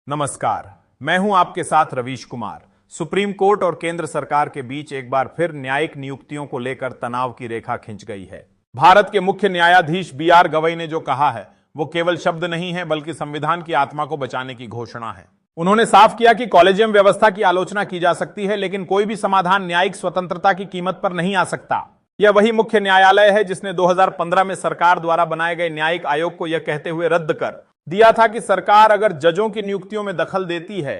नमस्कार, मैं हूं आपके साथ रवीश कुमार। सुप्रीम कोर्ट और केंद्र सरकार के बीच एक बार फिर न्यायिक नियुक्तियों को लेकर तनाव की रेखा खिंच गई है। भारत के मुख्य न्यायाधीश बी.आर. गवई ने जो कहा है वो केवल शब्द नहीं है बल्कि संविधान की आत्मा को बचाने की घोषणा है। उन्होंने साफ किया कि कॉलेजियम व्यवस्था की आलोचना की जा सकती है, लेकिन कोई भी समाधान न्यायिक स्वतंत्रता की कीमत पर नहीं आ सकता। यह वही मुख्य न्यायालय है जिसने 2015 में सरकार द्वारा बनाए गए न्यायिक आयोग को यह कहते हुए रद्द कर दिया था कि सरकार अगर जजों की नियुक्तियों में दखल देती है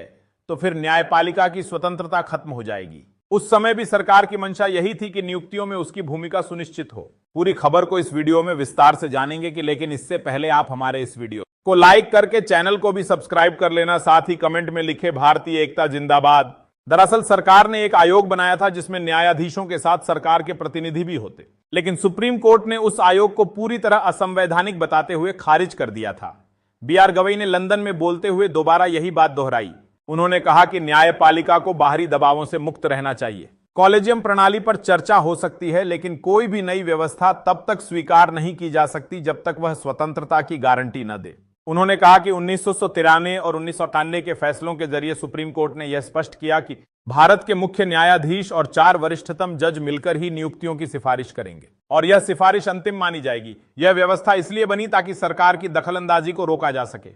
तो फिर न्यायपालिका की स्वतंत्रता खत्म हो जाएगी। उस समय भी सरकार की मंशा यही थी कि नियुक्तियों में उसकी भूमिका सुनिश्चित हो। पूरी खबर को इस वीडियो में विस्तार से जानेंगे लेकिन इससे पहले आप हमारे इस वीडियो को लाइक करके चैनल को भी सब्सक्राइब कर लेना, साथ ही कमेंट में लिखे भारतीय एकता जिंदाबाद। दरअसल सरकार ने एक आयोग बनाया था जिसमें न्यायाधीशों के साथ सरकार के प्रतिनिधि भी होते, लेकिन सुप्रीम कोर्ट ने उस आयोग को पूरी तरह असंवैधानिक बताते हुए खारिज कर दिया था। बी.आर. गवई ने लंदन में बोलते हुए दोबारा यही बात दोहराई। उन्होंने कहा कि न्यायपालिका को बाहरी दबावों से मुक्त रहना चाहिए। कॉलेजियम प्रणाली पर चर्चा हो सकती है, लेकिन कोई भी नई व्यवस्था तब तक स्वीकार नहीं की जा सकती जब तक वह स्वतंत्रता की गारंटी न दे। उन्होंने कहा कि 1993 और 1998 के फैसलों के जरिए सुप्रीम कोर्ट ने यह स्पष्ट किया कि भारत के मुख्य न्यायाधीश और 4 वरिष्ठतम जज मिलकर ही नियुक्तियों की सिफारिश करेंगे और यह सिफारिश अंतिम मानी जाएगी। यह व्यवस्था इसलिए बनी ताकि सरकार की दखलंदाजी को रोका जा सके।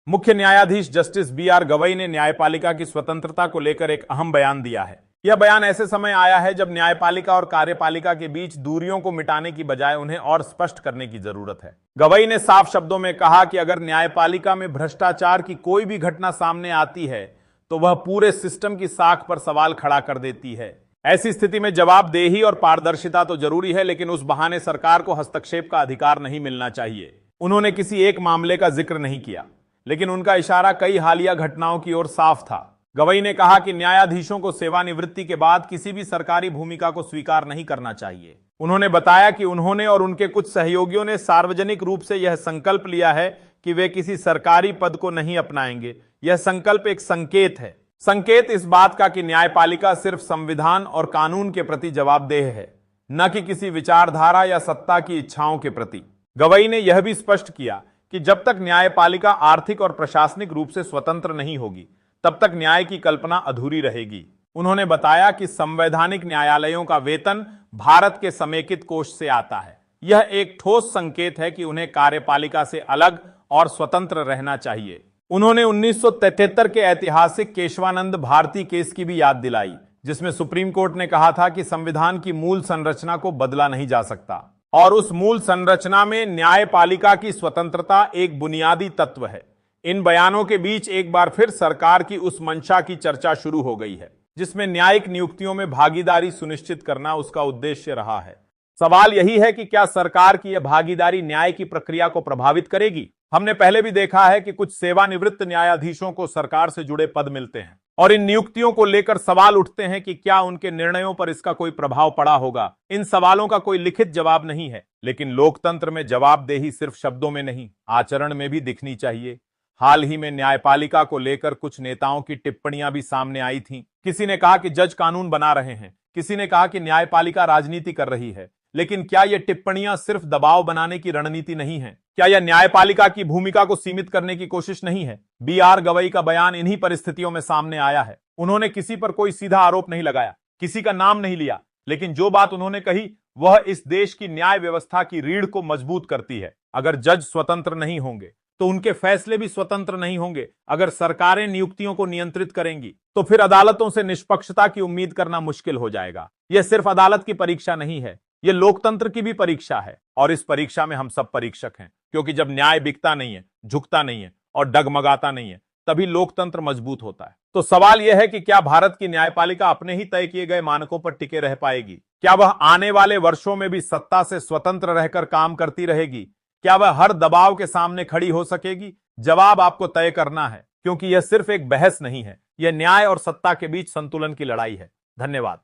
मुख्य न्यायाधीश जस्टिस बी.आर. गवई ने न्यायपालिका की स्वतंत्रता को लेकर एक अहम बयान दिया है। यह बयान ऐसे समय आया है जब न्यायपालिका और कार्यपालिका के बीच दूरियों को मिटाने की बजाय उन्हें और स्पष्ट करने की जरूरत है। गवई ने साफ शब्दों में कहा कि अगर न्यायपालिका में भ्रष्टाचार की कोई भी घटना सामने आती है तो वह पूरे सिस्टम की साख पर सवाल खड़ा कर देती है। ऐसी स्थिति में जवाबदेही और पारदर्शिता तो जरूरी है, लेकिन उस बहाने सरकार को हस्तक्षेप का अधिकार नहीं मिलना चाहिए। उन्होंने किसी एक मामले का जिक्र नहीं किया, लेकिन उनका इशारा कई हालिया घटनाओं की ओर साफ था। गवई ने कहा कि न्यायाधीशों को सेवानिवृत्ति के बाद किसी भी सरकारी भूमिका को स्वीकार नहीं करना चाहिए। उन्होंने बताया कि उन्होंने और उनके कुछ सहयोगियों ने सार्वजनिक रूप से यह संकल्प लिया है कि वे किसी सरकारी पद को नहीं अपनाएंगे। यह संकल्प एक संकेत है, संकेत इस बात का कि न्यायपालिका सिर्फ संविधान और कानून के प्रति जवाबदेह है, न कि किसी विचारधारा या सत्ता की इच्छाओं के प्रति। गवई ने यह भी स्पष्ट किया कि जब तक न्यायपालिका आर्थिक और प्रशासनिक रूप से स्वतंत्र नहीं होगी तब तक न्याय की कल्पना अधूरी रहेगी। उन्होंने बताया कि संवैधानिक न्यायालयों का वेतन भारत के समेकित कोष से आता है। यह एक ठोस संकेत है कि उन्हें कार्यपालिका से अलग और स्वतंत्र रहना चाहिए। उन्होंने 1973 के ऐतिहासिक केशवानंद भारती केस की भी याद दिलाई, जिसमें सुप्रीम कोर्ट ने कहा था कि संविधान की मूल संरचना को बदला नहीं जा सकता और उस मूल संरचना में न्यायपालिका की स्वतंत्रता एक बुनियादी तत्व है। इन बयानों के बीच एक बार फिर सरकार की उस मंशा की चर्चा शुरू हो गई है जिसमें न्यायिक नियुक्तियों में भागीदारी सुनिश्चित करना उसका उद्देश्य रहा है। सवाल यही है कि क्या सरकार की यह भागीदारी न्याय की प्रक्रिया को प्रभावित करेगी। हमने पहले भी देखा है कि कुछ सेवानिवृत्त न्यायाधीशों को सरकार से जुड़े पद मिलते हैं और इन नियुक्तियों को लेकर सवाल उठते हैं कि क्या उनके निर्णयों पर इसका कोई प्रभाव पड़ा होगा। इन सवालों का कोई लिखित जवाब नहीं है, लेकिन लोकतंत्र में जवाबदेही सिर्फ शब्दों में नहीं, आचरण में भी दिखनी चाहिए। हाल ही में न्यायपालिका को लेकर कुछ नेताओं की टिप्पणियां भी सामने आई थीं। किसी ने कहा कि जज कानून बना रहे हैं, किसी ने कहा कि न्यायपालिका राजनीति कर रही है। लेकिन क्या ये टिप्पणियां सिर्फ दबाव बनाने की रणनीति नहीं है? क्या यह न्यायपालिका की भूमिका को सीमित करने की कोशिश नहीं है? बी.आर. गवई का बयान इन्हीं परिस्थितियों में सामने आया है। उन्होंने किसी पर कोई सीधा आरोप नहीं लगाया, किसी का नाम नहीं लिया, लेकिन जो बात उन्होंने कही वह इस देश की न्याय व्यवस्था की रीढ़ को मजबूत करती है। अगर जज स्वतंत्र नहीं होंगे तो उनके फैसले भी स्वतंत्र नहीं होंगे। अगर सरकारें नियुक्तियों को नियंत्रित करेंगी तो फिर अदालतों से निष्पक्षता की उम्मीद करना मुश्किल हो जाएगा। यह सिर्फ अदालत की परीक्षा नहीं है, यह लोकतंत्र की भी परीक्षा है और इस परीक्षा में हम सब परीक्षक हैं, क्योंकि जब न्याय बिकता नहीं है, झुकता नहीं है और डगमगाता नहीं है, तभी लोकतंत्र मजबूत होता है। तो सवाल यह है कि क्या भारत की न्यायपालिका अपने ही तय किए गए मानकों पर टिके रह पाएगी? क्या वह आने वाले वर्षों में भी सत्ता से स्वतंत्र रहकर काम करती रहेगी? क्या वह हर दबाव के सामने खड़ी हो सकेगी? जवाब आपको तय करना है, क्योंकि यह सिर्फ एक बहस नहीं है, यह न्याय और सत्ता के बीच संतुलन की लड़ाई है। धन्यवाद।